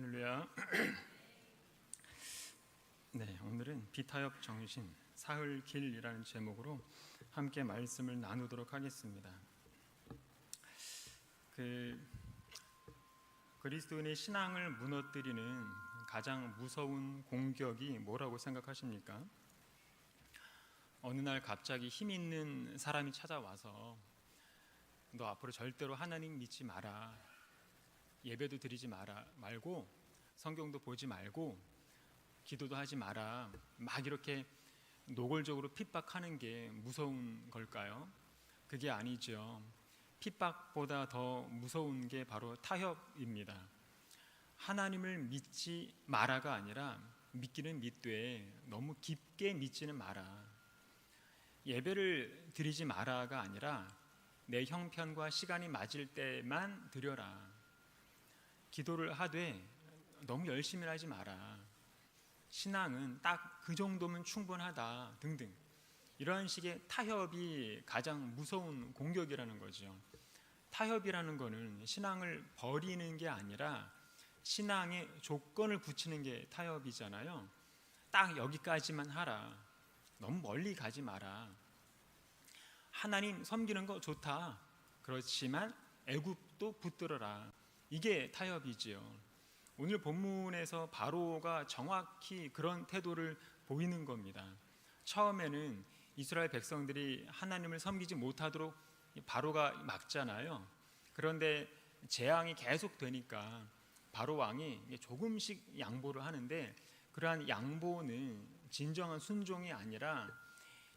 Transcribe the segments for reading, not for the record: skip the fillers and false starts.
할렐루야. 네, 오늘은 비타협 정신 사흘 길이라는 제목으로 함께 말씀을 나누도록 하겠습니다. 그리스도인의 신앙을 무너뜨리는 가장 무서운 공격이 뭐라고 생각하십니까? 어느 날 갑자기 힘 있는 사람이 찾아와서 너 앞으로 절대로 하나님 믿지 마라, 예배도 드리지 말고 성경도 보지 말고 기도도 하지 마라, 막 이렇게 노골적으로 핍박하는 게 무서운 걸까요? 그게 아니죠. 핍박보다 더 무서운 게 바로 타협입니다. 하나님을 믿지 마라가 아니라 믿기는 믿되 너무 깊게 믿지는 마라. 예배를 드리지 마라가 아니라 내 형편과 시간이 맞을 때만 드려라. 기도를 하되 너무 열심히 하지 마라. 신앙은 딱 그 정도면 충분하다 등등, 이런 식의 타협이 가장 무서운 공격이라는 거죠. 타협이라는 거는 신앙을 버리는 게 아니라 신앙에 조건을 붙이는 게 타협이잖아요. 딱 여기까지만 하라, 너무 멀리 가지 마라. 하나님 섬기는 거 좋다, 그렇지만 애굽도 붙들어라. 이게 타협이지요. 오늘 본문에서 바로가 정확히 그런 태도를 보이는 겁니다. 처음에는 이스라엘 백성들이 하나님을 섬기지 못하도록 바로가 막잖아요. 그런데 재앙이 계속 되니까 바로 왕이 조금씩 양보를 하는데, 그러한 양보는 진정한 순종이 아니라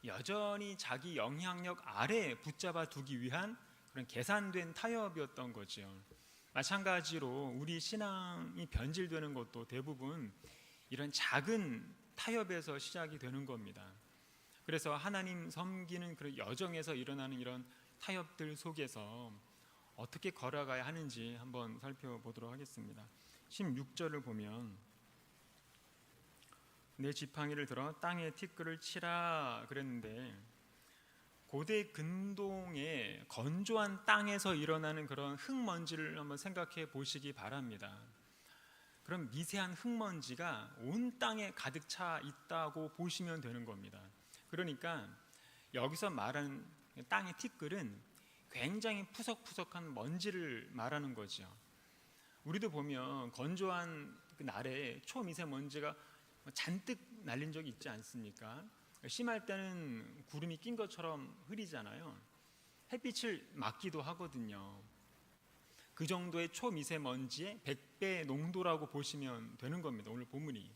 여전히 자기 영향력 아래 붙잡아 두기 위한 그런 계산된 타협이었던 거죠. 마찬가지로 우리 신앙이 변질되는 것도 대부분 이런 작은 타협에서 시작이 되는 겁니다. 그래서 하나님 섬기는 그런 여정에서 일어나는 이런 타협들 속에서 어떻게 걸어가야 하는지 한번 살펴보도록 하겠습니다. 16절을 보면 내 지팡이를 들어 땅에 티끌을 치라 그랬는데, 고대 근동의 건조한 땅에서 일어나는 그런 흙먼지를 한번 생각해 보시기 바랍니다. 그럼 미세한 흙먼지가 온 땅에 가득 차 있다고 보시면 되는 겁니다. 그러니까 여기서 말하는 땅의 티끌은 굉장히 푸석푸석한 먼지를 말하는 거죠. 우리도 보면 건조한 그 날에 초미세먼지가 잔뜩 날린 적이 있지 않습니까? 심할 때는 구름이 낀 것처럼 흐리잖아요. 햇빛을 막기도 하거든요. 그 정도의 초미세먼지의 100배 농도라고 보시면 되는 겁니다. 오늘 본문이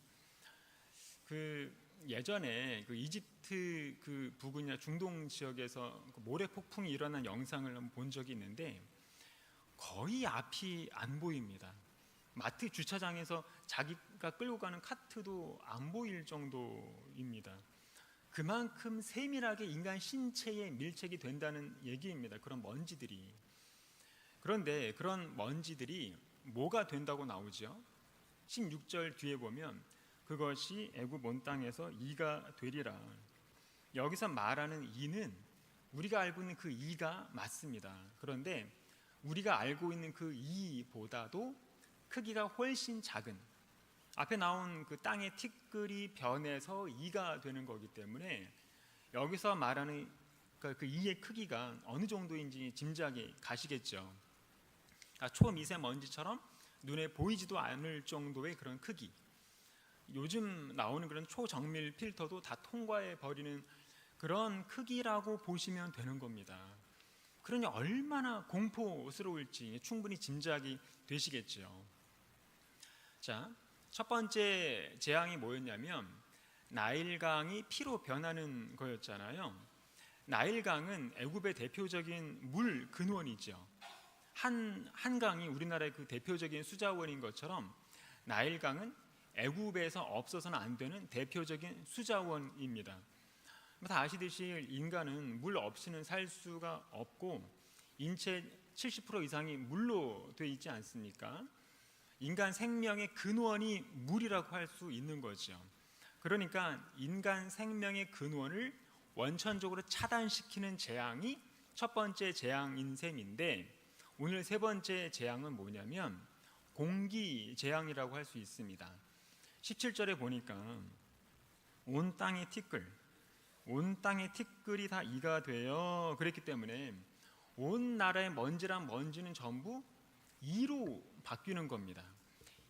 예전에 이집트 부근이나 중동 지역에서 모래 폭풍이 일어난 영상을 한번 본 적이 있는데 거의 앞이 안 보입니다. 마트 주차장에서 자기가 끌고 가는 카트도 안 보일 정도입니다. 그만큼 세밀하게 인간 신체에 밀착이 된다는 얘기입니다. 그런 먼지들이. 그런데 그런 먼지들이 뭐가 된다고 나오죠? 16절 뒤에 보면 그것이 애굽 온 땅에서 이가 되리라. 여기서 말하는 이는 우리가 알고 있는 그 이가 맞습니다. 그런데 우리가 알고 있는 그 이보다도 크기가 훨씬 작은, 앞에 나온 그 땅의 티끌이 변해서 이가 되는 거기 때문에 여기서 말하는 그 이의 크기가 어느 정도인지 짐작이 가시겠죠. 초미세먼지처럼 눈에 보이지도 않을 정도의 그런 크기. 요즘 나오는 그런 초정밀 필터도 다 통과해 버리는 그런 크기라고 보시면 되는 겁니다. 그러니 얼마나 공포스러울지 충분히 짐작이 되시겠죠. 자, 첫 번째 재앙이 뭐였냐면 나일강이 피로 변하는 거였잖아요. 나일강은 애굽의 대표적인 물 근원이죠. 한강이 우리나라의 그 대표적인 수자원인 것처럼 나일강은 애굽에서 없어서는 안 되는 대표적인 수자원입니다. 다 아시듯이 인간은 물 없이는 살 수가 없고 인체 70% 이상이 물로 되어 있지 않습니까? 인간 생명의 근원이 물이라고 할 수 있는 거죠. 그러니까 인간 생명의 근원을 원천적으로 차단시키는 재앙이 첫 번째 재앙인 셈인데, 오늘 세 번째 재앙은 뭐냐면 공기 재앙이라고 할 수 있습니다. 17절에 보니까 온 땅의 티끌이 다 이가 되어 그랬기 때문에 온 나라의 먼지랑 먼지는 전부 이로 바뀌는 겁니다.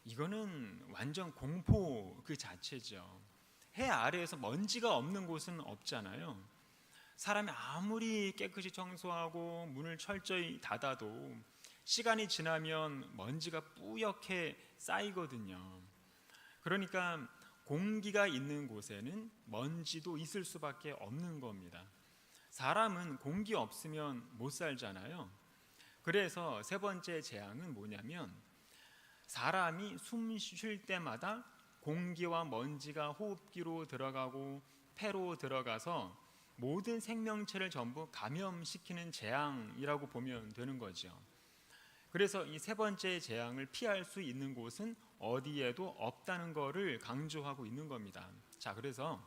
이거는 완전 공포 그 자체죠. 해 아래에서 먼지가 없는 곳은 없잖아요. 사람이 아무리 깨끗이 청소하고 문을 철저히 닫아도 시간이 지나면 먼지가 뿌옇게 쌓이거든요. 그러니까 공기가 있는 곳에는 먼지도 있을 수밖에 없는 겁니다. 사람은 공기 없으면 못 살잖아요. 그래서 세 번째 재앙은 뭐냐면 사람이 숨 쉴 때마다 공기와 먼지가 호흡기로 들어가고 폐로 들어가서 모든 생명체를 전부 감염시키는 재앙이라고 보면 되는 거죠. 그래서 이 세 번째 재앙을 피할 수 있는 곳은 어디에도 없다는 것을 강조하고 있는 겁니다. 자, 그래서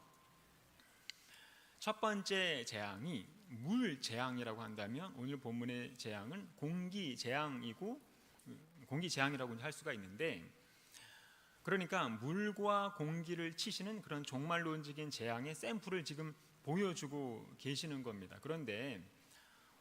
첫 번째 재앙이 물 재앙이라고 한다면 오늘 본문의 재앙은 공기 재앙이라고 할 수가 있는데, 그러니까 물과 공기를 치시는 그런 종말론적인 재앙의 샘플을 지금 보여주고 계시는 겁니다. 그런데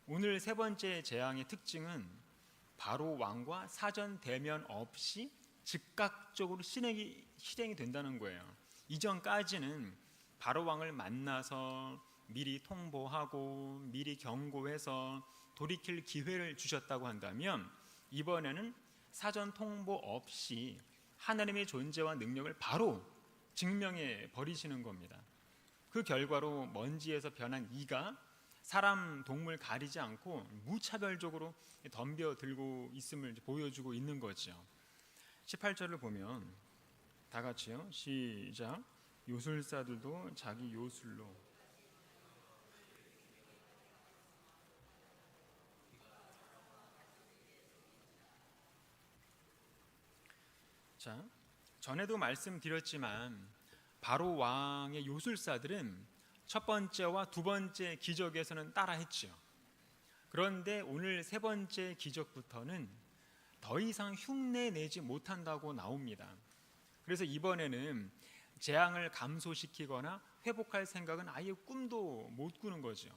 오늘 세 번째 재앙의 특징은 바로 왕과 사전 대면 없이 즉각적으로 실행이 된다는 거예요. 이전까지는 바로 왕을 만나서 미리 통보하고 미리 경고해서 돌이킬 기회를 주셨다고 한다면 이번에는 사전 통보 없이 하나님의 존재와 능력을 바로 증명해 버리시는 겁니다. 그 결과로 먼지에서 변한 이가 사람, 동물 가리지 않고 무차별적으로 덤벼들고 있음을 보여주고 있는 거죠. 18절을 보면 다 같이요. 시작. 요술사들도 자기 요술로. 자, 전에도 말씀드렸지만 바로 왕의 요술사들은 첫 번째와 두 번째 기적에서는 따라했지요. 그런데 오늘 세 번째 기적부터는 더 이상 흉내내지 못한다고 나옵니다. 그래서 이번에는 재앙을 감소시키거나 회복할 생각은 아예 꿈도 못 꾸는 거죠.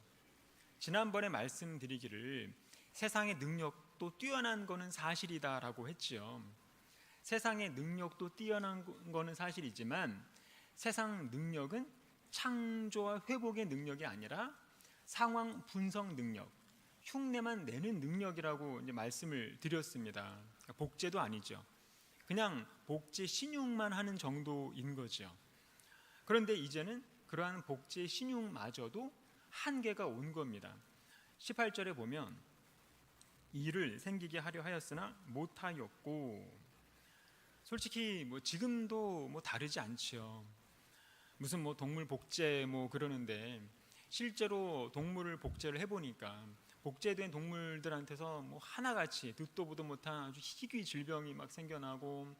지난번에 말씀드리기를 세상의 능력도 뛰어난 거는 사실이다라고 했지요. 세상의 능력도 뛰어난 거는 사실이지만 세상 능력은 창조와 회복의 능력이 아니라 상황 분석 능력, 흉내만 내는 능력이라고 이제 말씀을 드렸습니다. 복제도 아니죠. 그냥 복제 신용만 하는 정도인 거죠. 그런데 이제는 그러한 복제 신용마저도 한계가 온 겁니다. 18절에 보면 이를 생기게 하려 하였으나 못하였고, 솔직히 지금도 다르지 않죠. 무슨 동물 복제 그러는데 실제로 동물을 복제를 해보니까 복제된 동물들한테서 하나같이 듣도 보도 못한 아주 희귀 질병이 막 생겨나고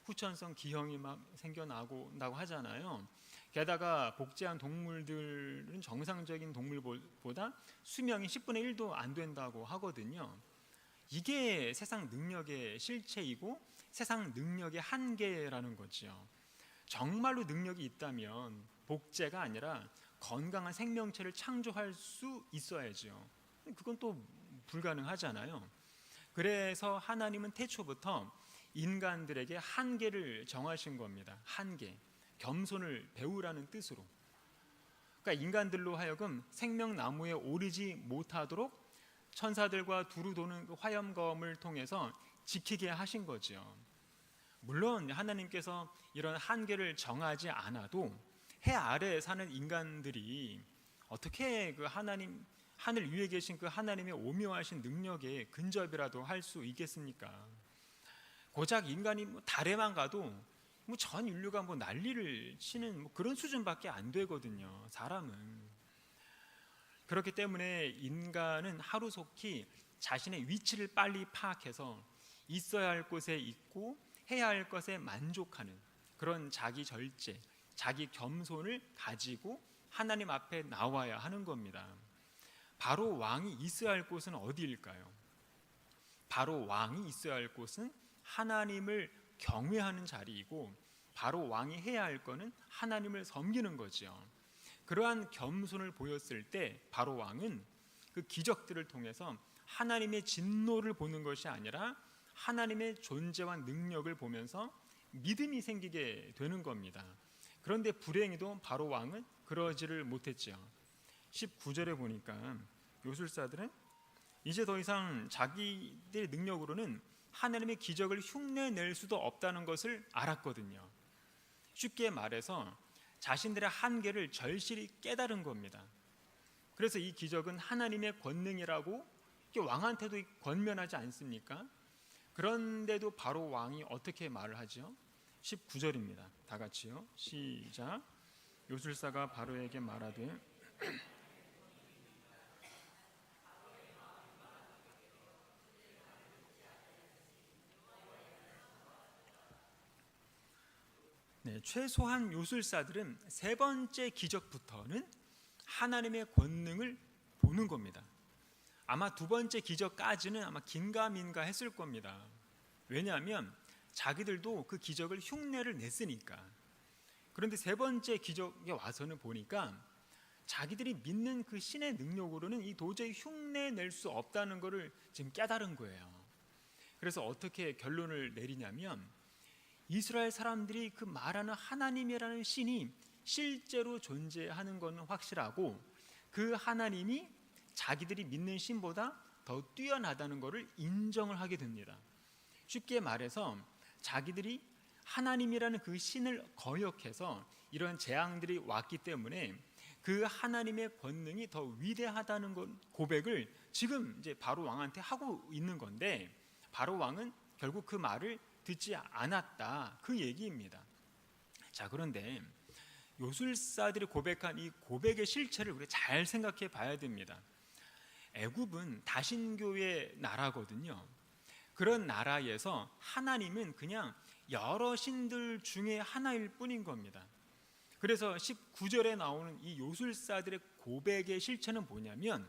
후천성 기형이 막 생겨나고 하잖아요. 게다가 복제한 동물들은 정상적인 동물보다 수명이 10분의 1도 안 된다고 하거든요. 이게 세상 능력의 실체이고 세상 능력의 한계라는 거죠. 정말로 능력이 있다면 복제가 아니라 건강한 생명체를 창조할 수 있어야죠. 그건 또 불가능하잖아요. 그래서 하나님은 태초부터 인간들에게 한계를 정하신 겁니다. 한계, 겸손을 배우라는 뜻으로. 그러니까 인간들로 하여금 생명나무에 오르지 못하도록 천사들과 두루 도는 그 화염검을 통해서 지키게 하신 거죠. 물론 하나님께서 이런 한계를 정하지 않아도 해 아래에 사는 인간들이 어떻게 그 하늘 위에 계신 그 하나님의 오묘하신 능력에 근접이라도 할 수 있겠습니까? 고작 인간이 달에만 가도 전 인류가 난리를 치는 그런 수준밖에 안 되거든요. 사람은. 그렇기 때문에 인간은 하루속히 자신의 위치를 빨리 파악해서 있어야 할 곳에 있고 해야 할 것에 만족하는 그런 자기 절제, 자기 겸손을 가지고 하나님 앞에 나와야 하는 겁니다. 바로 왕이 있어야 할 곳은 어디일까요? 바로 왕이 있어야 할 곳은 하나님을 경외하는 자리이고 바로 왕이 해야 할 거는 하나님을 섬기는 거죠. 그러한 겸손을 보였을 때 바로 왕은 그 기적들을 통해서 하나님의 진노를 보는 것이 아니라 하나님의 존재와 능력을 보면서 믿음이 생기게 되는 겁니다. 그런데 불행히도 바로 왕은 그러지를 못했죠. 19절에 보니까 요술사들은 이제 더 이상 자기들의 능력으로는 하나님의 기적을 흉내낼 수도 없다는 것을 알았거든요. 쉽게 말해서 자신들의 한계를 절실히 깨달은 겁니다. 그래서 이 기적은 하나님의 권능이라고 왕한테도 권면하지 않습니까? 그런데도 바로 왕이 어떻게 말을 하죠? 19절입니다. 다 같이요. 시작. 요술사가 바로에게 말하되 최소한 요술사들은 세 번째 기적부터는 하나님의 권능을 보는 겁니다. 아마 두 번째 기적까지는 아마 긴가민가 했을 겁니다. 왜냐하면 자기들도 그 기적을 흉내를 냈으니까. 그런데 세 번째 기적에 와서는 보니까 자기들이 믿는 그 신의 능력으로는 이 도저히 흉내낼 수 없다는 것을 지금 깨달은 거예요. 그래서 어떻게 결론을 내리냐면 이스라엘 사람들이 그 말하는 하나님이라는 신이 실제로 존재하는 것은 확실하고 그 하나님이 자기들이 믿는 신보다 더 뛰어나다는 것을 인정을 하게 됩니다. 쉽게 말해서 자기들이 하나님이라는 그 신을 거역해서 이런 재앙들이 왔기 때문에 그 하나님의 권능이 더 위대하다는 고백을 지금 이제 바로 왕한테 하고 있는 건데 바로 왕은 결국 그 말을 듣지 않았다, 그 얘기입니다. 자, 그런데 요술사들이 고백한 이 고백의 실체를 우리가 잘 생각해 봐야 됩니다. 애굽은 다신교의 나라거든요. 그런 나라에서 하나님은 그냥 여러 신들 중에 하나일 뿐인 겁니다. 그래서 19절에 나오는 이 요술사들의 고백의 실체는 뭐냐면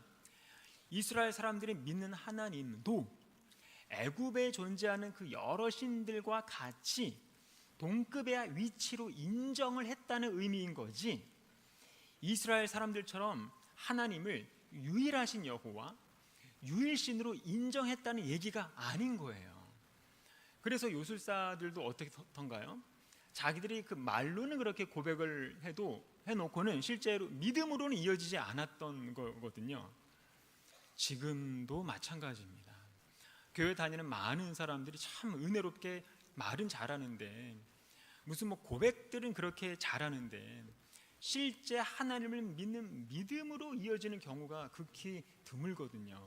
이스라엘 사람들이 믿는 하나님도 애굽에 존재하는 그 여러 신들과 같이 동급의 위치로 인정을 했다는 의미인 거지, 이스라엘 사람들처럼 하나님을 유일하신 여호와, 유일신으로 인정했다는 얘기가 아닌 거예요. 그래서 요술사들도 어떻던가요? 자기들이 그 말로는 그렇게 고백을 해놓고는 실제로 믿음으로는 이어지지 않았던 거거든요. 지금도 마찬가지입니다. 교회 다니는 많은 사람들이 참 은혜롭게 말은 잘하는데 무슨 고백들은 그렇게 잘하는데 실제 하나님을 믿는 믿음으로 이어지는 경우가 극히 드물거든요.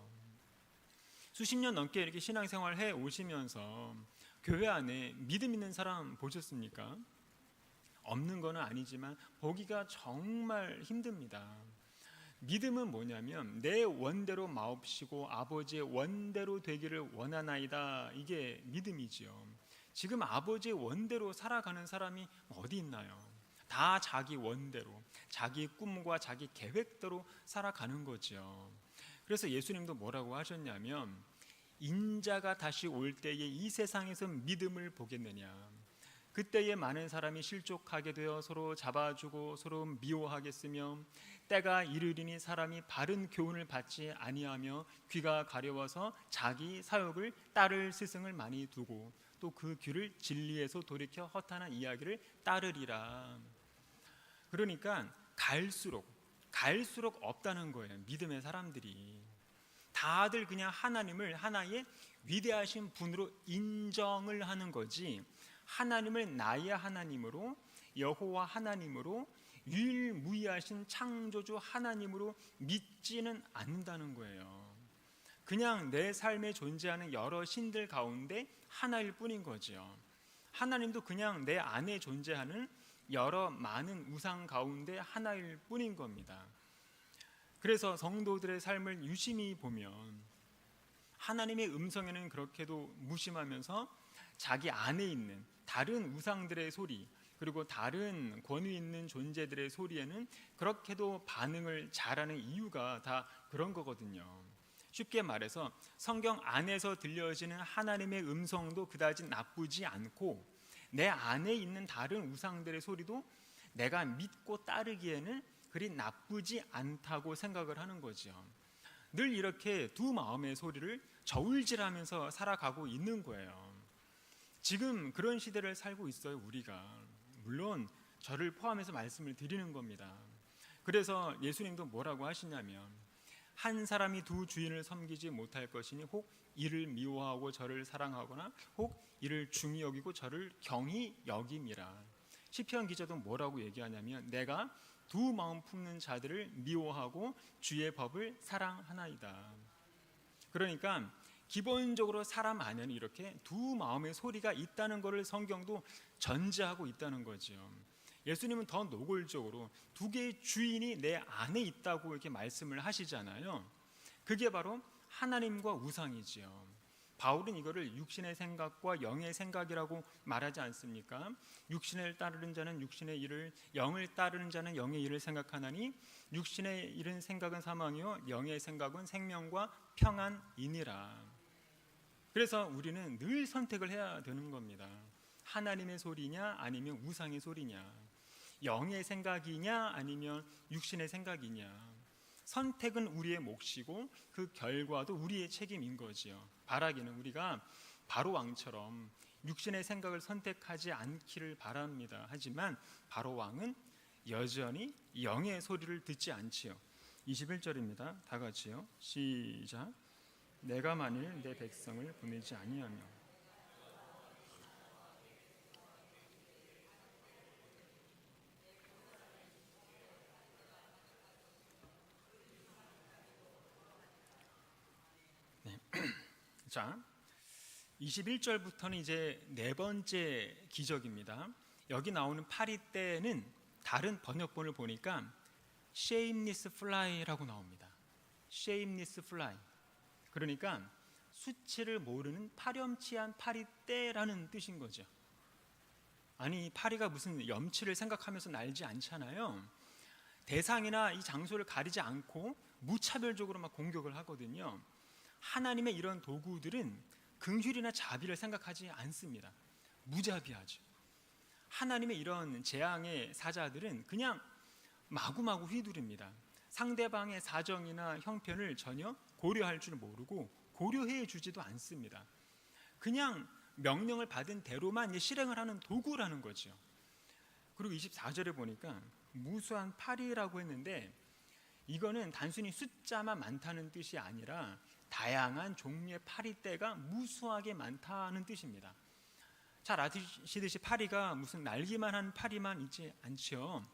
수십 년 넘게 이렇게 신앙생활 해 오시면서 교회 안에 믿음 있는 사람 보셨습니까? 없는 건 아니지만 보기가 정말 힘듭니다. 믿음은 뭐냐면 내 원대로 마옵시고 아버지의 원대로 되기를 원하나이다, 이게 믿음이지요. 지금 아버지의 원대로 살아가는 사람이 어디 있나요? 다 자기 원대로, 자기 꿈과 자기 계획대로 살아가는 거죠. 그래서 예수님도 뭐라고 하셨냐면 인자가 다시 올 때에 이 세상에서 믿음을 보겠느냐, 그때에 많은 사람이 실족하게 되어 서로 잡아주고 서로 미워하겠으며 때가 이르리니 사람이 바른 교훈을 받지 아니하며 귀가 가려워서 자기 사욕을 따를 스승을 많이 두고 또 그 귀를 진리에서 돌이켜 허탄한 이야기를 따르리라. 그러니까 갈수록 없다는 거예요. 믿음의 사람들이 다들 그냥 하나님을 하나의 위대하신 분으로 인정을 하는 거지, 하나님을 나의 하나님으로, 여호와 하나님으로, 유일무이하신 창조주 하나님으로 믿지는 않는다는 거예요. 그냥 내 삶에 존재하는 여러 신들 가운데 하나일 뿐인 거죠. 하나님도 그냥 내 안에 존재하는 여러 많은 우상 가운데 하나일 뿐인 겁니다. 그래서 성도들의 삶을 유심히 보면 하나님의 음성에는 그렇게도 무심하면서 자기 안에 있는 다른 우상들의 소리, 그리고 다른 권위 있는 존재들의 소리에는 그렇게도 반응을 잘하는 이유가 다 그런 거거든요. 쉽게 말해서 성경 안에서 들려지는 하나님의 음성도 그다지 나쁘지 않고 내 안에 있는 다른 우상들의 소리도 내가 믿고 따르기에는 그리 나쁘지 않다고 생각을 하는 거죠. 늘 이렇게 두 마음의 소리를 저울질하면서 살아가고 있는 거예요. 지금 그런 시대를 살고 있어요, 우리가. 물론 저를 포함해서 말씀을 드리는 겁니다. 그래서 예수님도 뭐라고 하시냐면 한 사람이 두 주인을 섬기지 못할 것이니 혹 이를 미워하고 저를 사랑하거나 혹 이를 중히 여기고 저를 경히 여김이라. 시편 기자도 뭐라고 얘기하냐면 내가 두 마음 품는 자들을 미워하고 주의 법을 사랑하나이다. 그러니까 기본적으로 사람 안에는 이렇게 두 마음의 소리가 있다는 것을 성경도 전제하고 있다는 거죠. 예수님은 더 노골적으로 두 개의 주인이 내 안에 있다고 이렇게 말씀을 하시잖아요. 그게 바로 하나님과 우상이지요. 바울은 이거를 육신의 생각과 영의 생각이라고 말하지 않습니까? 육신을 따르는 자는 육신의 일을, 영을 따르는 자는 영의 일을 생각하나니 육신의 일은 생각은 사망이요 영의 생각은 생명과 평안이니라. 그래서 우리는 늘 선택을 해야 되는 겁니다. 하나님의 소리냐 아니면 우상의 소리냐, 영의 생각이냐 아니면 육신의 생각이냐. 선택은 우리의 몫이고 그 결과도 우리의 책임인 거지요. 바라기는 우리가 바로 왕처럼 육신의 생각을 선택하지 않기를 바랍니다. 하지만 바로 왕은 여전히 영의 소리를 듣지 않지요. 21절입니다. 다 같이요. 시작. 내가 만일 내 백성을 보내지 아니하며. 자, 21절부터는 이제 네 번째 기적입니다. 여기 나오는 파리떼는 다른 번역본을 보니까 shameless fly라고 나옵니다. shameless fly. 그러니까 수치를 모르는 파렴치한 파리떼라는 뜻인 거죠. 아니, 파리가 무슨 염치를 생각하면서 날지 않잖아요. 대상이나 이 장소를 가리지 않고 무차별적으로 막 공격을 하거든요. 하나님의 이런 도구들은 긍휼이나 자비를 생각하지 않습니다. 무자비하죠. 하나님의 이런 재앙의 사자들은 그냥 마구마구 휘두릅니다. 상대방의 사정이나 형편을 전혀 고려할 줄 모르고 고려해 주지도 않습니다. 그냥 명령을 받은 대로만 실행을 하는 도구라는 거죠. 그리고 24절에 보니까 무수한 파리라고 했는데 이거는 단순히 숫자만 많다는 뜻이 아니라 다양한 종류의 파리떼가 무수하게 많다는 뜻입니다. 잘 아시듯이 파리가 무슨 날기만 한 파리만 있지 않죠.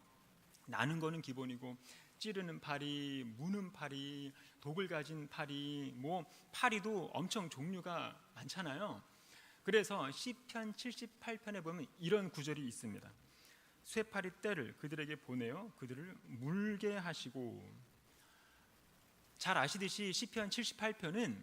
나는 거는 기본이고 찌르는 파리, 무는 파리, 독을 가진 파리, 뭐 파리도 엄청 종류가 많잖아요. 그래서 시편 78편에 보면 이런 구절이 있습니다. 쇠파리 떼를 그들에게 보내어 그들을 물게 하시고. 잘 아시듯이 시편 78편은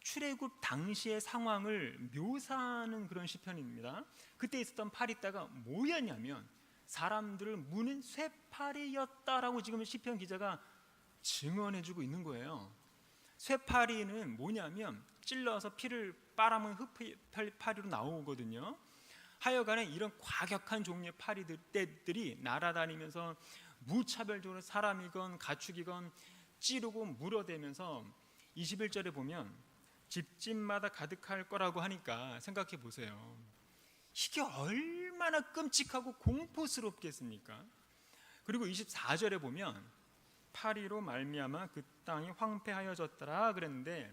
출애굽 당시의 상황을 묘사하는 그런 시편입니다. 그때 있었던 파리떼가 뭐였냐면 사람들을 무는 쇠파리였다라고 지금 시편 기자가 증언해주고 있는 거예요. 쇠파리는 뭐냐면 찔러서 피를 빨아먹는 흑파리로 나오거든요. 하여간에 이런 과격한 종류의 파리떼들이 날아다니면서 무차별적으로 사람이건 가축이건 찌르고 물어대면서 21절에 보면 집집마다 가득할 거라고 하니까 생각해 보세요. 이게 얼마나 끔찍하고 공포스럽겠습니까? 그리고 24절에 보면 파리로 말미암아 그 땅이 황폐하여졌더라 그랬는데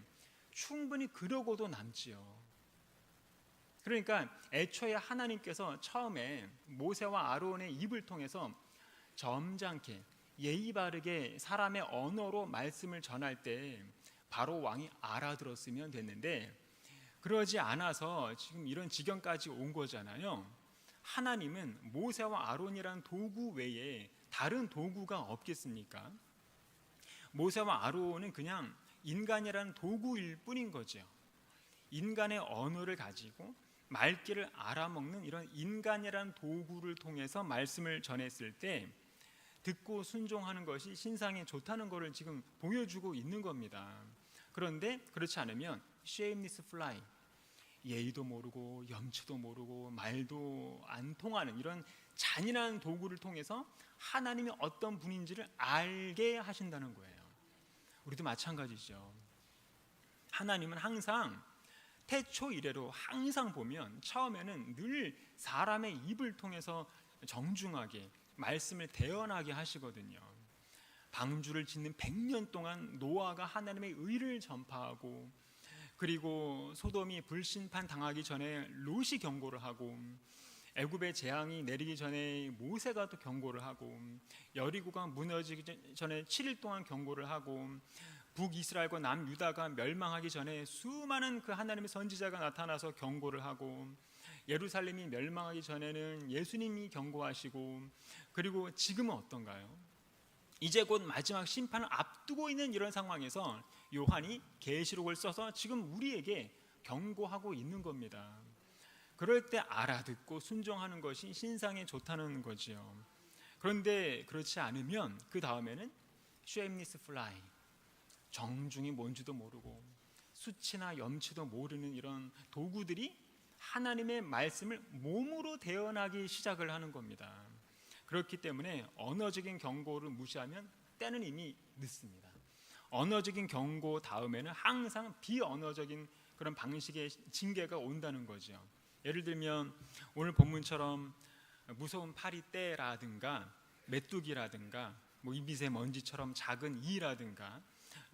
충분히 그러고도 남지요. 그러니까 애초에 하나님께서 처음에 모세와 아론의 입을 통해서 점잖게 예의 바르게 사람의 언어로 말씀을 전할 때 바로 왕이 알아들었으면 됐는데 그러지 않아서 지금 이런 지경까지 온 거잖아요. 하나님은 모세와 아론이란 도구 외에 다른 도구가 없겠습니까? 모세와 아론은 그냥 인간이라는 도구일 뿐인 거죠. 인간의 언어를 가지고 말귀를 알아먹는 이런 인간이라는 도구를 통해서 말씀을 전했을 때 듣고 순종하는 것이 신상에 좋다는 것을 지금 보여주고 있는 겁니다. 그런데 그렇지 않으면 shameless fly, 예의도 모르고 염치도 모르고 말도 안 통하는 이런 잔인한 도구를 통해서 하나님이 어떤 분인지를 알게 하신다는 거예요. 우리도 마찬가지죠. 하나님은 항상 태초 이래로 항상 보면 처음에는 늘 사람의 입을 통해서 정중하게 말씀을 대언하게 하시거든요. 방주를 짓는 100년 동안 노아가 하나님의 의를 전파하고, 그리고 소돔이 불심판 당하기 전에 롯이 경고를 하고, 애굽의 재앙이 내리기 전에 모세가 또 경고를 하고, 여리고가 무너지기 전에 7일 동안 경고를 하고, 북이스라엘과 남유다가 멸망하기 전에 수많은 그 하나님의 선지자가 나타나서 경고를 하고, 예루살렘이 멸망하기 전에는 예수님이 경고하시고, 그리고 지금은 어떤가요? 이제 곧 마지막 심판을 앞두고 있는 이런 상황에서 요한이 계시록을 써서 지금 우리에게 경고하고 있는 겁니다. 그럴 때 알아듣고 순종하는 것이 신상에 좋다는 거지요. 그런데 그렇지 않으면 그 다음에는 shameless fly, 정중이 뭔지도 모르고 수치나 염치도 모르는 이런 도구들이 하나님의 말씀을 몸으로 대언하기 시작을 하는 겁니다. 그렇기 때문에 언어적인 경고를 무시하면 때는 이미 늦습니다. 언어적인 경고 다음에는 항상 비언어적인 그런 방식의 징계가 온다는 거죠. 예를 들면 오늘 본문처럼 무서운 파리떼라든가 메뚜기라든가 이미세먼지처럼 작은 이라든가,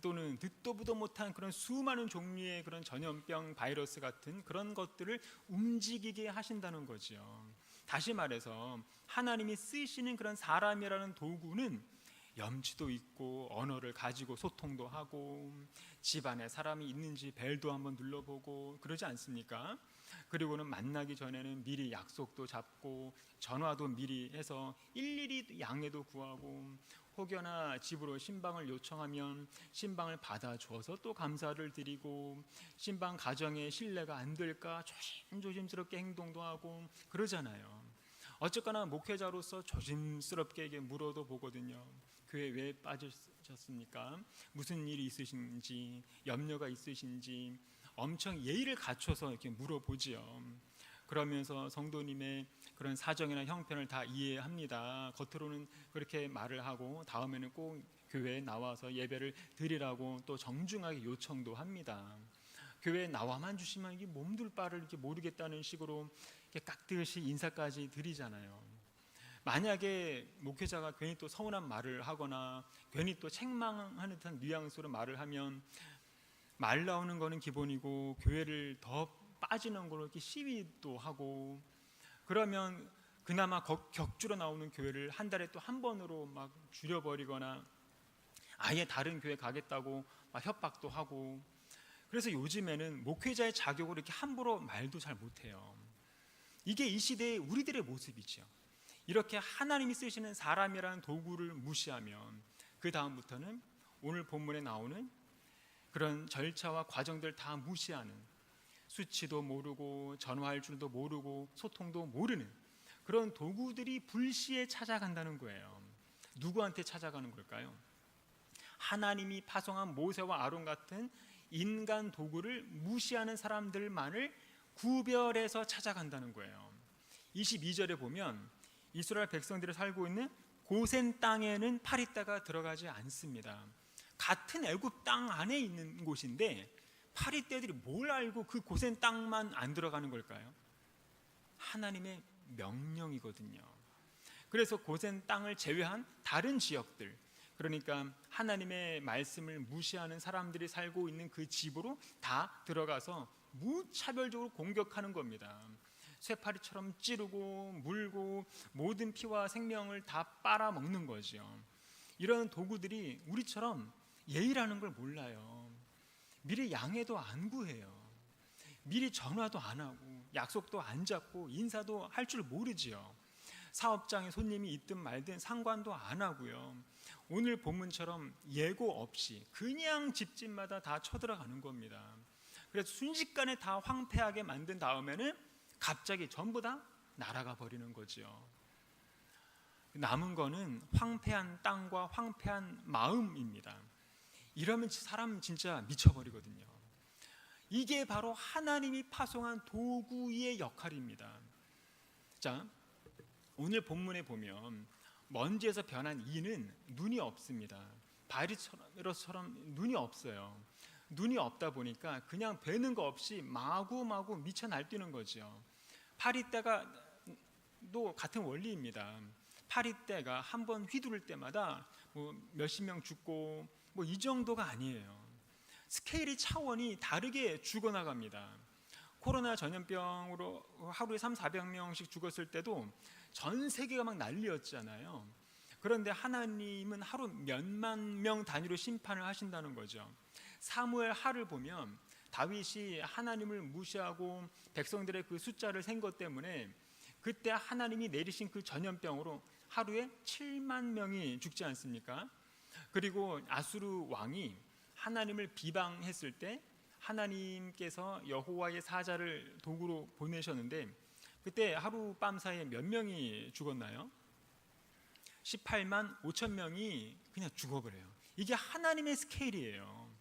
또는 듣도 보도 못한 그런 수많은 종류의 그런 전염병, 바이러스 같은 그런 것들을 움직이게 하신다는 거죠. 다시 말해서 하나님이 쓰시는 그런 사람이라는 도구는 염치도 있고 언어를 가지고 소통도 하고 집안에 사람이 있는지 벨도 한번 눌러보고 그러지 않습니까? 그리고는 만나기 전에는 미리 약속도 잡고 전화도 미리 해서 일일이 양해도 구하고, 혹여나 집으로 신방을 요청하면 신방을 받아줘서 또 감사를 드리고, 신방 가정에 신뢰가 안 될까 조심스럽게 행동도 하고 그러잖아요. 어쨌거나 목회자로서 조심스럽게 물어도 보거든요. 교회 왜 빠지셨습니까? 무슨 일이 있으신지, 염려가 있으신지 엄청 예의를 갖춰서 이렇게 물어보지요. 그러면서 성도님의 그런 사정이나 형편을 다 이해합니다. 겉으로는 그렇게 말을 하고 다음에는 꼭 교회에 나와서 예배를 드리라고 또 정중하게 요청도 합니다. 교회에 나와만 주시면 이게 몸둘 바를 이렇게 모르겠다는 식으로 이렇게 깍듯이 인사까지 드리잖아요. 만약에 목회자가 괜히 또 서운한 말을 하거나 괜히 또 책망하는 듯한 뉘앙스로 말을 하면, 말 나오는 거는 기본이고 교회를 더 빠지는 걸로 이렇게 시위도 하고, 그러면 그나마 격주로 나오는 교회를 한 달에 또 한 번으로 막 줄여버리거나 아예 다른 교회 가겠다고 막 협박도 하고, 그래서 요즘에는 목회자의 자격으로 이렇게 함부로 말도 잘 못해요. 이게 이 시대의 우리들의 모습이죠. 이렇게 하나님이 쓰시는 사람이라는 도구를 무시하면 그 다음부터는 오늘 본문에 나오는 그런 절차와 과정들 다 무시하는, 수치도 모르고 전화할 줄도 모르고 소통도 모르는 그런 도구들이 불시에 찾아간다는 거예요. 누구한테 찾아가는 걸까요? 하나님이 파송한 모세와 아론 같은 인간 도구를 무시하는 사람들만을 구별해서 찾아간다는 거예요. 22절에 보면 이스라엘 백성들이 살고 있는 고센 땅에는 파리떼가 들어가지 않습니다. 같은 애굽 땅 안에 있는 곳인데 파리떼들이 뭘 알고 그 고센 땅만 안 들어가는 걸까요? 하나님의 명령이거든요. 그래서 고센 땅을 제외한 다른 지역들, 그러니까 하나님의 말씀을 무시하는 사람들이 살고 있는 그 집으로 다 들어가서 무차별적으로 공격하는 겁니다. 쇠파리처럼 찌르고 물고 모든 피와 생명을 다 빨아먹는 거죠. 이런 도구들이 우리처럼 예의라는 걸 몰라요. 미리 양해도 안 구해요. 미리 전화도 안 하고 약속도 안 잡고 인사도 할 줄 모르지요. 사업장에 손님이 있든 말든 상관도 안 하고요. 오늘 본문처럼 예고 없이 그냥 집집마다 다 쳐들어가는 겁니다. 그래서 순식간에 다 황폐하게 만든 다음에는 갑자기 전부 다 날아가 버리는 거죠. 남은 거는 황폐한 땅과 황폐한 마음입니다. 이러면 사람 진짜 미쳐버리거든요. 이게 바로 하나님이 파송한 도구의 역할입니다. 자, 오늘 본문에 보면 먼지에서 변한 이는 눈이 없습니다. 바리처럼 눈이 없어요. 눈이 없다 보니까 그냥 되는 거 없이 마구마구 미쳐 날뛰는 거죠. 파리떼가도 같은 원리입니다. 파리떼가 한 번 휘두를 때마다 뭐 몇십 명 죽고 뭐 이 정도가 아니에요. 스케일이 차원이 다르게 죽어나갑니다. 코로나 전염병으로 하루에 300~400명씩 죽었을 때도 전 세계가 막 난리였잖아요. 그런데 하나님은 하루 몇만 명 단위로 심판을 하신다는 거죠. 사무엘 하를 보면 다윗이 하나님을 무시하고 백성들의 그 숫자를 센 것 때문에 그때 하나님이 내리신 그 전염병으로 하루에 7만 명이 죽지 않습니까? 그리고 아수르 왕이 하나님을 비방했을 때 하나님께서 여호와의 사자를 도구로 보내셨는데 그때 하룻밤 사이에 몇 명이 죽었나요? 18만 5천 명이 그냥 죽어버려요. 이게 하나님의 스케일이에요.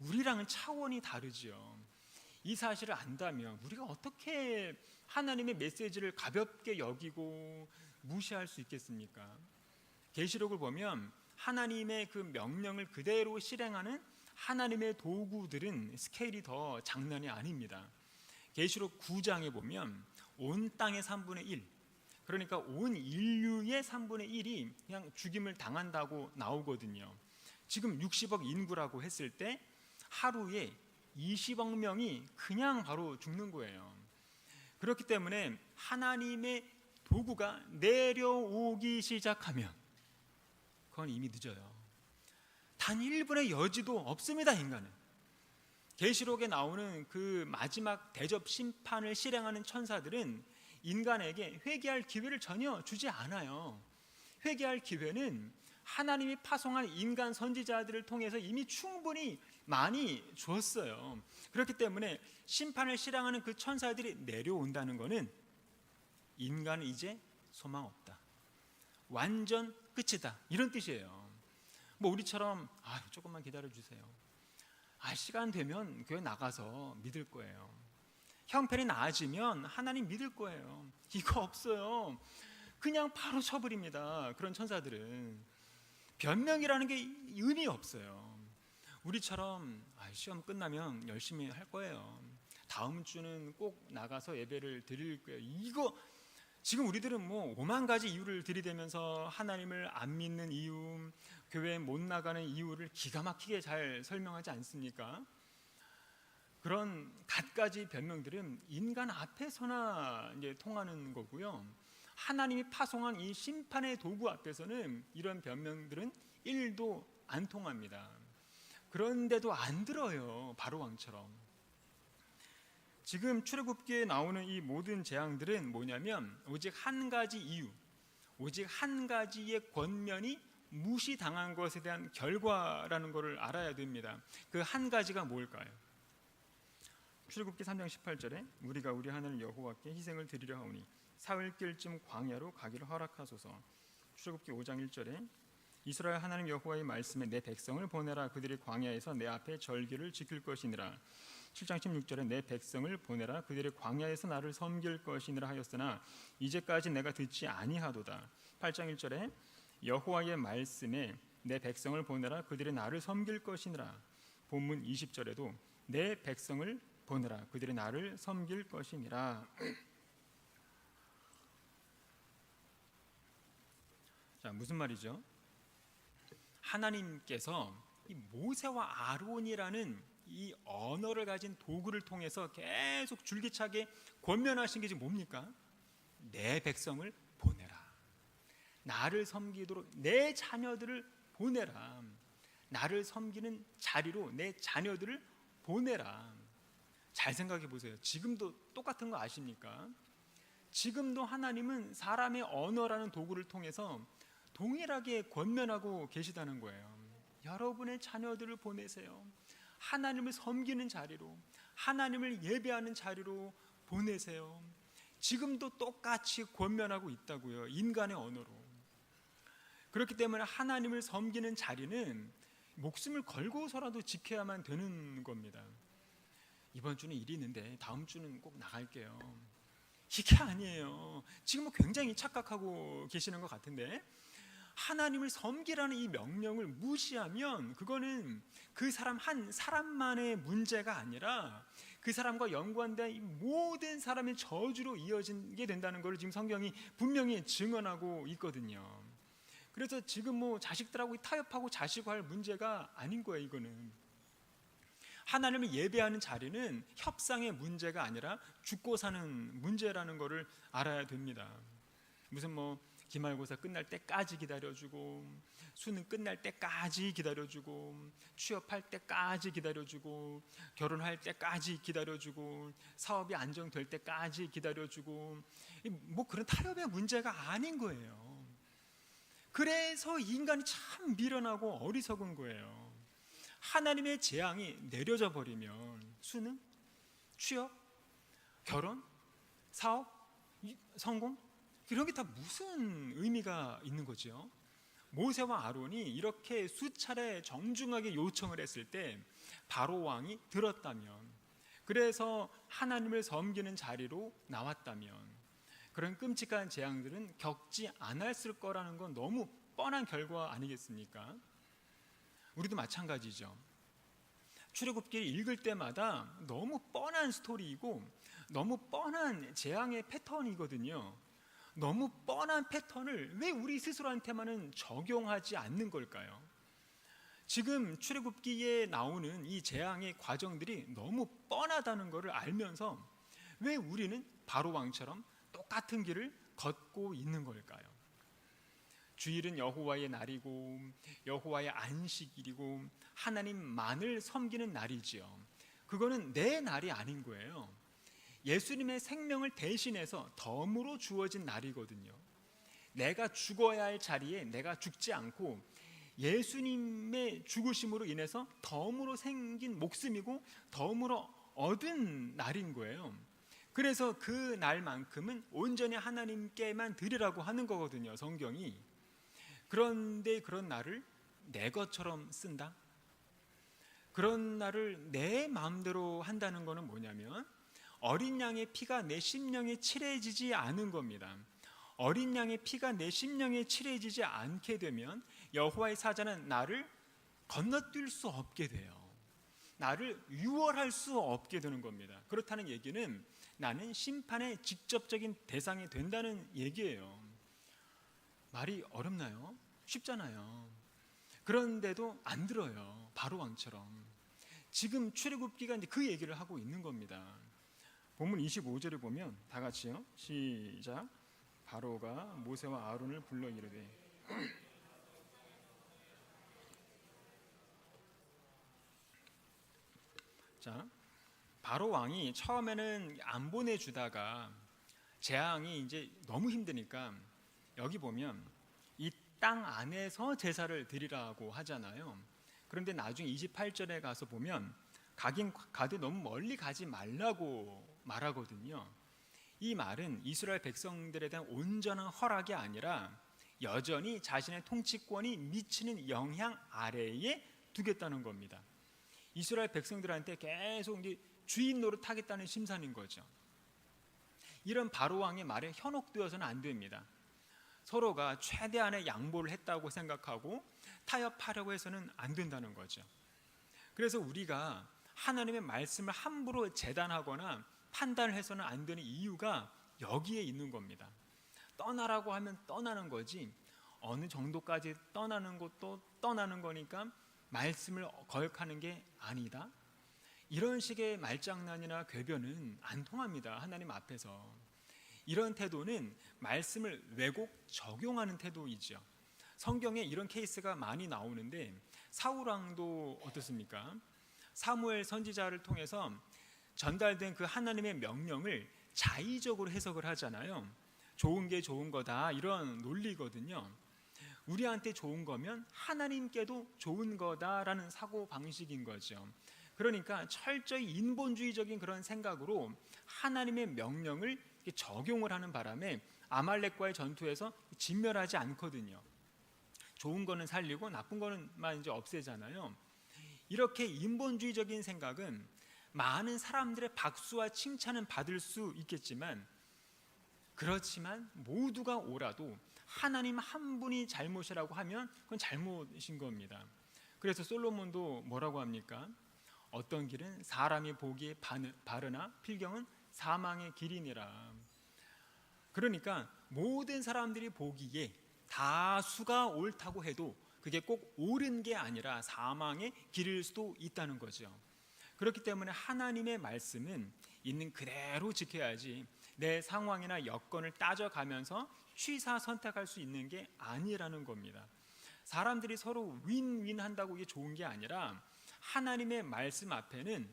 우리랑은 차원이 다르죠. 이 사실을 안다면 우리가 어떻게 하나님의 메시지를 가볍게 여기고 무시할 수 있겠습니까? 계시록을 보면 하나님의 그 명령을 그대로 실행하는 하나님의 도구들은 스케일이 더 장난이 아닙니다. 계시록 9장에 보면 온 땅의 3분의 1, 그러니까 온 인류의 3분의 1이 그냥 죽임을 당한다고 나오거든요. 지금 60억 인구라고 했을 때 하루에 20억 명이 그냥 바로 죽는 거예요. 그렇기 때문에 하나님의 도구가 내려오기 시작하면 그건 이미 늦어요. 단 1분의 여지도 없습니다. 인간은. 계시록에 나오는 그 마지막 대접 심판을 실행하는 천사들은 인간에게 회개할 기회를 전혀 주지 않아요. 회개할 기회는 하나님이 파송한 인간 선지자들을 통해서 이미 충분히 많이 주었어요. 그렇기 때문에 심판을 실행하는 그 천사들이 내려온다는 것은 인간은 이제 소망 없다, 완전 끝이다, 이런 뜻이에요. 뭐 우리처럼 조금만 기다려 주세요. 시간 되면 교회 나가서 믿을 거예요. 형편이 나아지면 하나님 믿을 거예요. 이거 없어요. 그냥 바로 쳐버립니다. 그런 천사들은 변명이라는 게 의미 없어요. 우리처럼 시험 끝나면 열심히 할 거예요. 다음 주는 꼭 나가서 예배를 드릴 거예요. 이거 지금 우리들은 뭐 5만 가지 이유를 들이대면서 하나님을 안 믿는 이유, 교회에 못 나가는 이유를 기가 막히게 잘 설명하지 않습니까? 그런 갖가지 변명들은 인간 앞에서나 이제 통하는 거고요. 하나님이 파송한 이 심판의 도구 앞에서는 이런 변명들은 1도 안 통합니다. 그런데도 안 들어요. 바로 왕처럼. 지금 출애굽기에 나오는 이 모든 재앙들은 뭐냐면 오직 한 가지 이유, 오직 한 가지의 권면이 무시당한 것에 대한 결과라는 것을 알아야 됩니다. 그 한 가지가 뭘까요? 출애굽기 3장 18절에 우리가 우리 하나님 여호와께 희생을 드리려 하오니 사흘길쯤 광야로 가기를 허락하소서. 출애굽기 5장 1절에 이스라엘 하나님 여호와의 말씀에 내 백성을 보내라. 그들이 광야에서 내 앞에 절기를 지킬 것이니라. 7장 16절에 내 백성을 보내라. 그들이 광야에서 나를 섬길 것이니라 하였으나 이제까지 내가 듣지 아니하도다. 8장 1절에 여호와의 말씀에 내 백성을 보내라. 그들이 나를 섬길 것이니라. 본문 20절에도 내 백성을 보내라. 그들이 나를 섬길 것이니라. 자, 무슨 말이죠? 하나님께서 이 모세와 아론이라는 이 언어를 가진 도구를 통해서 계속 줄기차게 권면하신 게 지금 뭡니까? 내 백성을 보내라. 나를 섬기도록 내 자녀들을 보내라. 나를 섬기는 자리로 내 자녀들을 보내라. 잘 생각해 보세요. 지금도 똑같은 거 아십니까? 지금도 하나님은 사람의 언어라는 도구를 통해서 동일하게 권면하고 계시다는 거예요. 여러분의 자녀들을 보내세요. 하나님을 섬기는 자리로, 하나님을 예배하는 자리로 보내세요. 지금도 똑같이 권면하고 있다고요. 인간의 언어로. 그렇기 때문에 하나님을 섬기는 자리는 목숨을 걸고서라도 지켜야만 되는 겁니다. 이번 주는 일이 있는데 다음 주는 꼭 나갈게요. 이게 아니에요. 지금 굉장히 착각하고 계시는 것 같은데, 하나님을 섬기라는 이 명령을 무시하면 그거는 그 사람 한 사람만의 문제가 아니라 그 사람과 연관된 이 모든 사람의 저주로 이어지게 된다는 것을 지금 성경이 분명히 증언하고 있거든요. 그래서 지금 뭐 자식들하고 타협하고 자식할 문제가 아닌 거예요. 이거는 하나님을 예배하는 자리는 협상의 문제가 아니라 죽고 사는 문제라는 것을 알아야 됩니다. 무슨 뭐 기말고사 끝날 때까지 기다려주고, 수능 끝날 때까지 기다려주고, 취업할 때까지 기다려주고, 결혼할 때까지 기다려주고, 사업이 안정될 때까지 기다려주고, 뭐 그런 타협의 문제가 아닌 거예요. 그래서 인간이 참 미련하고 어리석은 거예요. 하나님의 재앙이 내려져 버리면 수능, 취업, 결혼, 사업, 성공, 이런 게 다 무슨 의미가 있는 거죠? 모세와 아론이 이렇게 수차례 정중하게 요청을 했을 때 바로 왕이 들었다면, 그래서 하나님을 섬기는 자리로 나왔다면, 그런 끔찍한 재앙들은 겪지 않았을 거라는 건 너무 뻔한 결과 아니겠습니까? 우리도 마찬가지죠. 출애굽기를 읽을 때마다 너무 뻔한 스토리이고 너무 뻔한 재앙의 패턴이거든요. 너무 뻔한 패턴을 왜 우리 스스로한테만은 적용하지 않는 걸까요? 지금 출애굽기에 나오는 이 재앙의 과정들이 너무 뻔하다는 것을 알면서 왜 우리는 바로 왕처럼 똑같은 길을 걷고 있는 걸까요? 주일은 여호와의 날이고 여호와의 안식일이고 하나님만을 섬기는 날이지요. 그거는 내 날이 아닌 거예요. 예수님의 생명을 대신해서 덤으로 주어진 날이거든요. 내가 죽어야 할 자리에 내가 죽지 않고 예수님의 죽으심으로 인해서 덤으로 생긴 목숨이고 덤으로 얻은 날인 거예요. 그래서 그 날만큼은 온전히 하나님께만 드리라고 하는 거거든요, 성경이. 그런데 그런 날을 내 것처럼 쓴다? 그런 날을 내 마음대로 한다는 것은 뭐냐면 어린 양의 피가 내 심령에 칠해지지 않은 겁니다. 어린 양의 피가 내 심령에 칠해지지 않게 되면 여호와의 사자는 나를 건너뛸 수 없게 돼요. 나를 유월할 수 없게 되는 겁니다. 그렇다는 얘기는 나는 심판의 직접적인 대상이 된다는 얘기예요. 말이 어렵나요? 쉽잖아요. 그런데도 안 들어요. 바로 왕처럼. 지금 출애굽기가 이제 그 얘기를 하고 있는 겁니다. 본문 25절을 보면 다 같이요. 시작. 바로가 모세와 아론을 불러 이르되 자, 바로 왕이 처음에는 안 보내주다가 재앙이 이제 너무 힘드니까 여기 보면 이 땅 안에서 제사를 드리라고 하잖아요. 그런데 나중에 28절에 가서 보면 가긴 가도 너무 멀리 가지 말라고 말하거든요. 이 말은 이스라엘 백성들에 대한 온전한 허락이 아니라 여전히 자신의 통치권이 미치는 영향 아래에 두겠다는 겁니다. 이스라엘 백성들한테 계속 주인 노릇하겠다는 심산인 거죠. 이런 바로 왕의 말에 현혹되어서는 안 됩니다. 서로가 최대한의 양보를 했다고 생각하고 타협하려고 해서는 안 된다는 거죠. 그래서 우리가 하나님의 말씀을 함부로 재단하거나 판단을 해서는 안 되는 이유가 여기에 있는 겁니다. 떠나라고 하면 떠나는 거지 어느 정도까지 떠나는 것도 떠나는 거니까 말씀을 거역하는 게 아니다. 이런 식의 말장난이나 궤변은 안 통합니다. 하나님 앞에서. 이런 태도는 말씀을 왜곡 적용하는 태도이죠. 성경에 이런 케이스가 많이 나오는데 사울왕도 어떻습니까? 사무엘 선지자를 통해서 전달된 그 하나님의 명령을 자의적으로 해석을 하잖아요. 좋은 게 좋은 거다 이런 논리거든요. 우리한테 좋은 거면 하나님께도 좋은 거다라는 사고 방식인 거죠. 그러니까 철저히 인본주의적인 그런 생각으로 하나님의 명령을 적용을 하는 바람에 아말렉과의 전투에서 진멸하지 않거든요. 좋은 거는 살리고 나쁜 거는만 이제 없애잖아요. 이렇게 인본주의적인 생각은 많은 사람들의 박수와 칭찬은 받을 수 있겠지만, 그렇지만 모두가 옳아도 하나님 한 분이 잘못이라고 하면 그건 잘못인 겁니다. 그래서 솔로몬도 뭐라고 합니까? 어떤 길은 사람이 보기에 바르나 필경은 사망의 길이니라. 그러니까 모든 사람들이 보기에 다수가 옳다고 해도 그게 꼭 옳은 게 아니라 사망의 길일 수도 있다는 거죠. 그렇기 때문에 하나님의 말씀은 있는 그대로 지켜야지 내 상황이나 여건을 따져가면서 취사 선택할 수 있는 게 아니라는 겁니다. 사람들이 서로 윈윈한다고 이게 좋은 게 아니라 하나님의 말씀 앞에는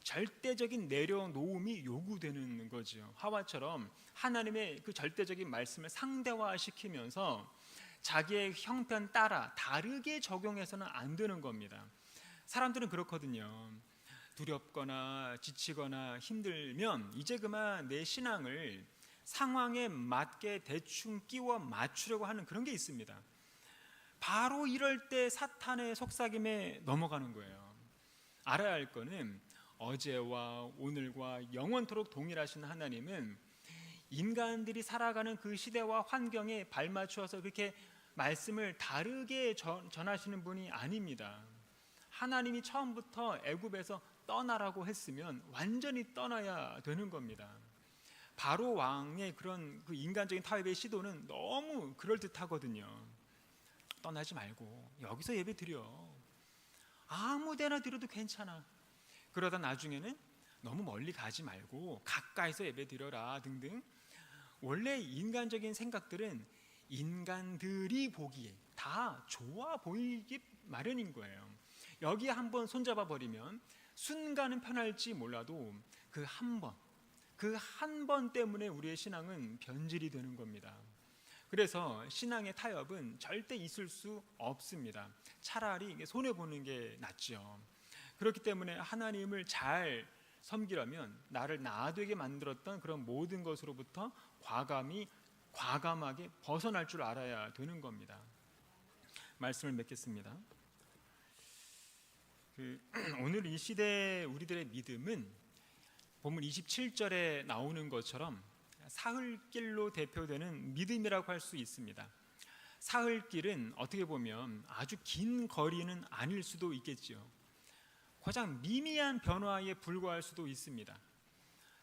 절대적인 내려놓음이 요구되는 거죠. 하와처럼 하나님의 그 절대적인 말씀을 상대화시키면서 자기의 형편 따라 다르게 적용해서는 안 되는 겁니다. 사람들은 그렇거든요. 두렵거나 지치거나 힘들면 이제 그만 내 신앙을 상황에 맞게 대충 끼워 맞추려고 하는 그런 게 있습니다. 바로 이럴 때 사탄의 속삭임에 넘어가는 거예요. 알아야 할 거는 어제와 오늘과 영원토록 동일하신 하나님은 인간들이 살아가는 그 시대와 환경에 발맞추어서 그렇게 말씀을 다르게 전하시는 분이 아닙니다. 하나님이 처음부터 애굽에서 떠나라고 했으면 완전히 떠나야 되는 겁니다. 바로 왕의 그런 그 인간적인 타협의 시도는 너무 그럴듯하거든요. 떠나지 말고 여기서 예배 드려. 아무 데나 드려도 괜찮아. 그러다 나중에는 너무 멀리 가지 말고 가까이서 예배 드려라 등등. 원래 인간적인 생각들은 인간들이 보기에 다 좋아 보이기 마련인 거예요. 여기에 한번 손잡아 버리면 순간은 편할지 몰라도 그 한 번 때문에 우리의 신앙은 변질이 되는 겁니다. 그래서 신앙의 타협은 절대 있을 수 없습니다. 차라리 손해보는 게 낫죠. 그렇기 때문에 하나님을 잘 섬기려면 나를 나되게 만들었던 그런 모든 것으로부터 과감하게 벗어날 줄 알아야 되는 겁니다. 말씀을 맺겠습니다. 오늘 이 시대 우리들의 믿음은 본문 27절에 나오는 것처럼 사흘길로 대표되는 믿음이라고 할 수 있습니다. 사흘길은 어떻게 보면 아주 긴 거리는 아닐 수도 있겠죠. 가장 미미한 변화에 불과할 수도 있습니다.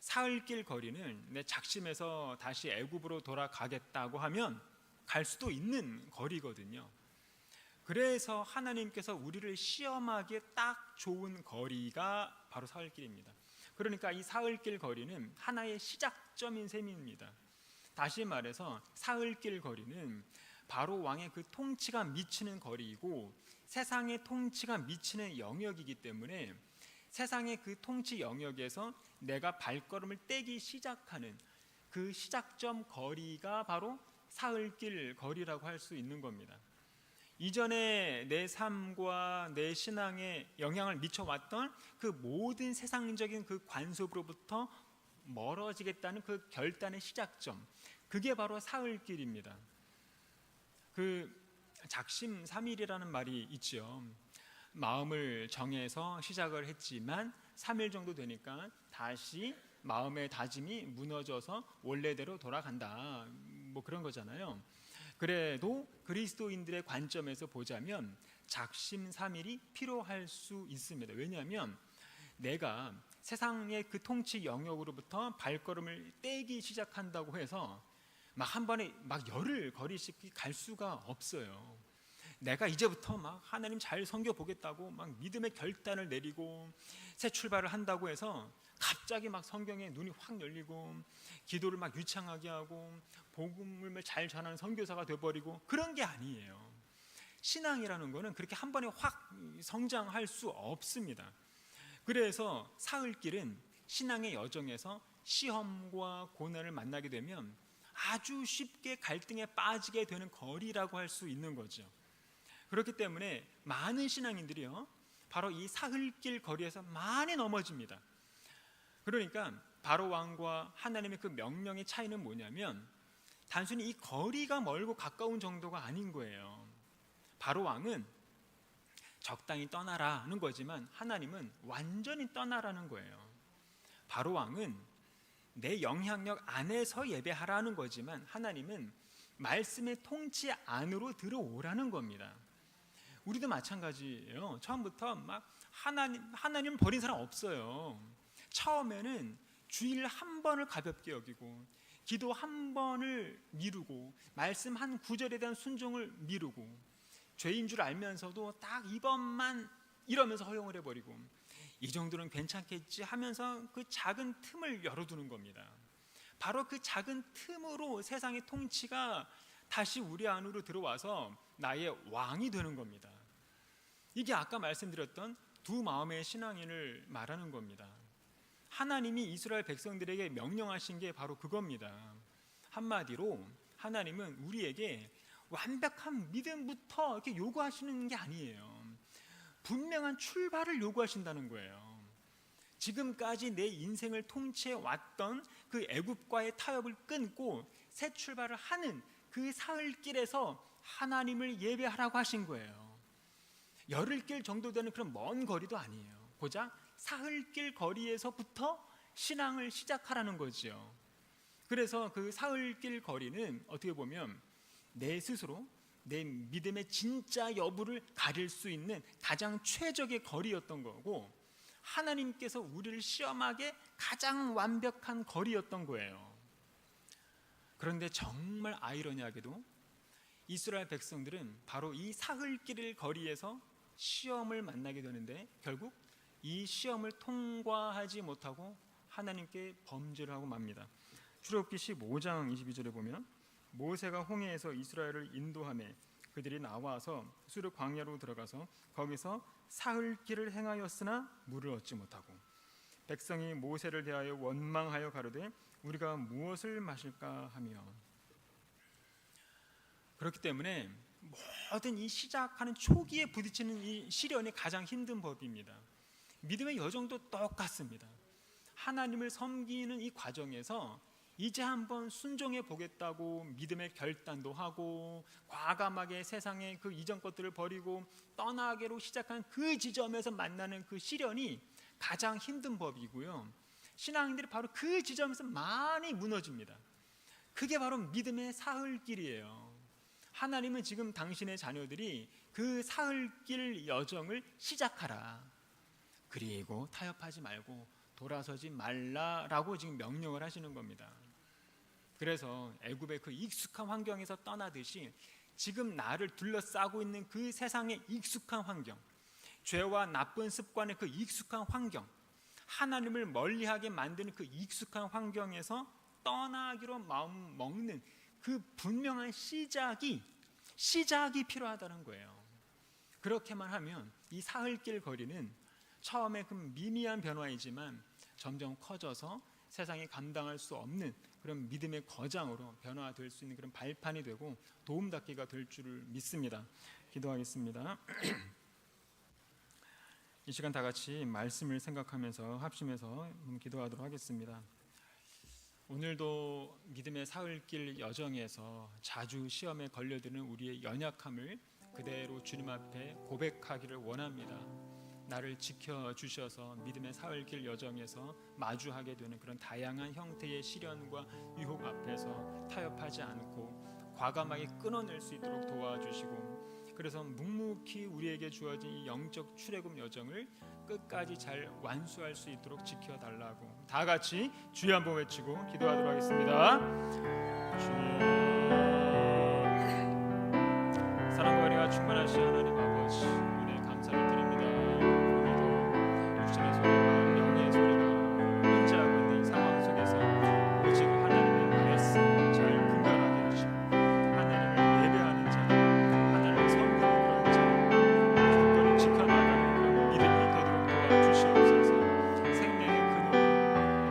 사흘길 거리는 내 작심해서 다시 애굽으로 돌아가겠다고 하면 갈 수도 있는 거리거든요. 그래서 하나님께서 우리를 시험하기에 딱 좋은 거리가 바로 사흘길입니다. 그러니까 이 사흘길 거리는 하나의 시작점인 셈입니다. 다시 말해서 사흘길 거리는 바로 왕의 그 통치가 미치는 거리이고 세상의 통치가 미치는 영역이기 때문에 세상의 그 통치 영역에서 내가 발걸음을 떼기 시작하는 그 시작점 거리가 바로 사흘길 거리라고 할 수 있는 겁니다. 이전에 내 삶과 내 신앙에 영향을 미쳐왔던 그 모든 세상적인 그 관습으로부터 멀어지겠다는 그 결단의 시작점, 그게 바로 사흘길입니다. 그 작심삼일이라는 말이 있죠. 마음을 정해서 시작을 했지만 3일 정도 되니까 다시 마음의 다짐이 무너져서 원래대로 돌아간다, 뭐 그런 거잖아요. 그래도 그리스도인들의 관점에서 보자면 작심삼일이 필요할 수 있습니다. 왜냐하면 내가 세상의 그 통치 영역으로부터 발걸음을 떼기 시작한다고 해서 막 한 번에 막 열흘 거리씩 갈 수가 없어요. 내가 이제부터 막 하나님 잘 섬겨 보겠다고 막 믿음의 결단을 내리고 새 출발을 한다고 해서 갑자기 막 성경에 눈이 확 열리고 기도를 막 유창하게 하고 복음을 잘 전하는 선교사가 돼버리고 그런 게 아니에요. 신앙이라는 거는 그렇게 한 번에 확 성장할 수 없습니다. 그래서 사흘길은 신앙의 여정에서 시험과 고난을 만나게 되면 아주 쉽게 갈등에 빠지게 되는 거리라고 할 수 있는 거죠. 그렇기 때문에 많은 신앙인들이요, 바로 이 사흘길 거리에서 많이 넘어집니다. 그러니까 바로 왕과 하나님의 그 명령의 차이는 뭐냐면 단순히 이 거리가 멀고 가까운 정도가 아닌 거예요. 바로 왕은 적당히 떠나라는 거지만 하나님은 완전히 떠나라는 거예요. 바로 왕은 내 영향력 안에서 예배하라는 거지만 하나님은 말씀의 통치 안으로 들어오라는 겁니다. 우리도 마찬가지예요. 처음부터 막 하나님 버린 사람 없어요. 처음에는 주일 한 번을 가볍게 여기고 기도 한 번을 미루고 말씀 한 구절에 대한 순종을 미루고 죄인 줄 알면서도 딱 이번만 이러면서 허용을 해버리고 이 정도는 괜찮겠지 하면서 그 작은 틈을 열어두는 겁니다. 바로 그 작은 틈으로 세상의 통치가 다시 우리 안으로 들어와서 나의 왕이 되는 겁니다. 이게 아까 말씀드렸던 두 마음의 신앙인을 말하는 겁니다. 하나님이 이스라엘 백성들에게 명령하신 게 바로 그겁니다. 한마디로 하나님은 우리에게 완벽한 믿음부터 이렇게 요구하시는 게 아니에요. 분명한 출발을 요구하신다는 거예요. 지금까지 내 인생을 통치해 왔던 그 애굽과의 타협을 끊고 새 출발을 하는 그 사흘길에서 하나님을 예배하라고 하신 거예요. 열흘길 정도 되는 그런 먼 거리도 아니에요. 고작 사흘길 거리에서부터 신앙을 시작하라는 거죠. 그래서 그 사흘길 거리는 어떻게 보면 내 스스로 내 믿음의 진짜 여부를 가릴 수 있는 가장 최적의 거리였던 거고 하나님께서 우리를 시험하게 가장 완벽한 거리였던 거예요. 그런데 정말 아이러니하게도 이스라엘 백성들은 바로 이 사흘길 거리에서 시험을 만나게 되는데 결국 이 시험을 통과하지 못하고 하나님께 범죄를 하고 맙니다. 출애굽기 15장 22절에 보면 모세가 홍해에서 이스라엘을 인도하매 그들이 나와서 수르 광야로 들어가서 거기서 사흘길을 행하였으나 물을 얻지 못하고 백성이 모세를 대하여 원망하여 가로되 우리가 무엇을 마실까 하며. 그렇기 때문에 모든 이 시작하는 초기에 부딪히는 이 시련이 가장 힘든 법입니다. 믿음의 여정도 똑같습니다. 하나님을 섬기는 이 과정에서 이제 한번 순종해 보겠다고 믿음의 결단도 하고 과감하게 세상의 그 이전 것들을 버리고 떠나기로 시작한 그 지점에서 만나는 그 시련이 가장 힘든 법이고요. 신앙인들이 바로 그 지점에서 많이 무너집니다. 그게 바로 믿음의 사흘길이에요. 하나님은 지금 당신의 자녀들이 그 사흘길 여정을 시작하라. 그리고 타협하지 말고 돌아서지 말라라고 지금 명령을 하시는 겁니다. 그래서 애굽의 그 익숙한 환경에서 떠나듯이 지금 나를 둘러싸고 있는 그 세상의 익숙한 환경, 죄와 나쁜 습관의 그 익숙한 환경, 하나님을 멀리하게 만드는 그 익숙한 환경에서 떠나기로 마음 먹는 그 분명한 시작이 필요하다는 거예요. 그렇게만 하면 이 사흘길 거리는 처음에 그 미미한 변화이지만 점점 커져서 세상이 감당할 수 없는 그런 믿음의 거장으로 변화될 수 있는 그런 발판이 되고 도움닫기가 될 줄을 믿습니다. 기도하겠습니다. 이 시간 다 같이 말씀을 생각하면서 합심해서 기도하도록 하겠습니다. 오늘도 믿음의 사흘길 여정에서 자주 시험에 걸려드는 우리의 연약함을 그대로 주님 앞에 고백하기를 원합니다. 나를 지켜주셔서 믿음의 사흘길 여정에서 마주하게 되는 그런 다양한 형태의 시련과 유혹 앞에서 타협하지 않고 과감하게 끊어낼 수 있도록 도와주시고, 그래서 묵묵히 우리에게 주어진 이 영적 출애굽 여정을 끝까지 잘 완수할 수 있도록 지켜달라고 다 같이 주여 한번 외치고 기도하도록 하겠습니다. 주여, 사랑과 은혜가 충만하신 하나님 아버지, 은혜 감사를 드립니다. 오늘도 육신의 소리와 영의 소리가 인지하고 있는 이 상황 속에서 오직 하나님의 말씀 잘 분별하게 하시고 하나님을 예배하는 자, 하나님을 섬기는 그런 자, 굳건히 지켜나가는 그런 믿음이 되도록 도와주시옵소서. 생명의 근원,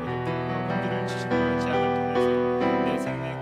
오늘 불과 공기를 지시는 재앙을 통해서 내 생명의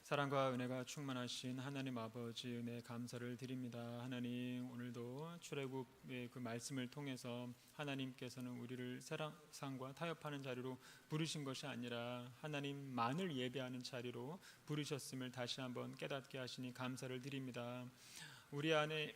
사랑과 은혜가 충만하신 하나님 아버지 은혜 감사를 드립니다. 하나님 오늘도 출애굽의 그 말씀을 통해서 하나님께서는 우리를 세상과 타협하는 자리로 부르신 것이 아니라 하나님만을 예배하는 자리로 부르셨음을 다시 한번 깨닫게 하시니 감사를 드립니다. 우리 안에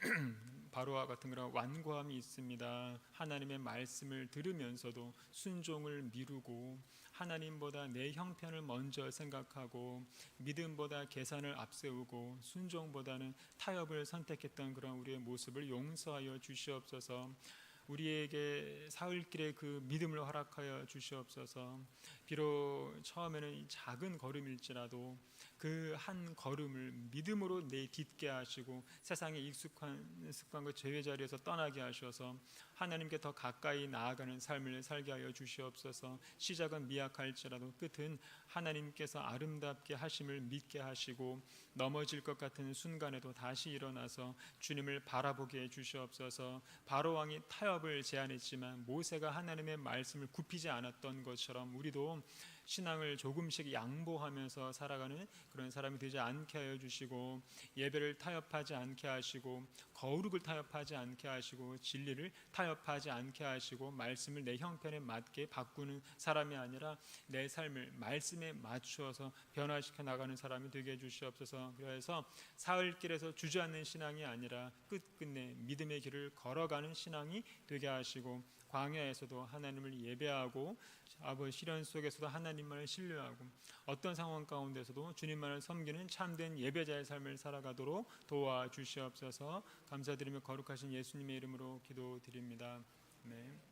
바로와 같은 그런 완고함이 있습니다. 하나님의 말씀을 들으면서도 순종을 미루고 하나님보다 내 형편을 먼저 생각하고 믿음보다 계산을 앞세우고 순종보다는 타협을 선택했던 그런 우리의 모습을 용서하여 주시옵소서. 우리에게 사흘길의 그 믿음을 허락하여 주시옵소서. 비록 처음에는 작은 걸음일지라도 그 한 걸음을 믿음으로 내딛게 하시고 세상에 익숙한 습관과 죄의 자리에서 떠나게 하셔서 하나님께 더 가까이 나아가는 삶을 살게 하여 주시옵소서. 시작은 미약할지라도 끝은 하나님께서 아름답게 하심을 믿게 하시고 넘어질 것 같은 순간에도 다시 일어나서 주님을 바라보게 해 주시옵소서. 바로왕이 타협을 제안했지만 모세가 하나님의 말씀을 굽히지 않았던 것처럼 우리도 신앙을 조금씩 양보하면서 살아가는 그런 사람이 되지 않게 하여 주시고 예배를 타협하지 않게 하시고 거룩을 타협하지 않게 하시고 진리를 타협하지 않게 하시고 말씀을 내 형편에 맞게 바꾸는 사람이 아니라 내 삶을 말씀에 맞추어서 변화시켜 나가는 사람이 되게 해 주시옵소서. 그래서 사흘길에서 주저앉는 신앙이 아니라 끝끝내 믿음의 길을 걸어가는 신앙이 되게 하시고 광야에서도 하나님을 예배하고 아버지 시련 속에서도 하나님만을 신뢰하고 어떤 상황 가운데서도 주님만을 섬기는 참된 예배자의 삶을 살아가도록 도와주시옵소서. 감사드리며 거룩하신 예수님의 이름으로 기도드립니다. 아멘.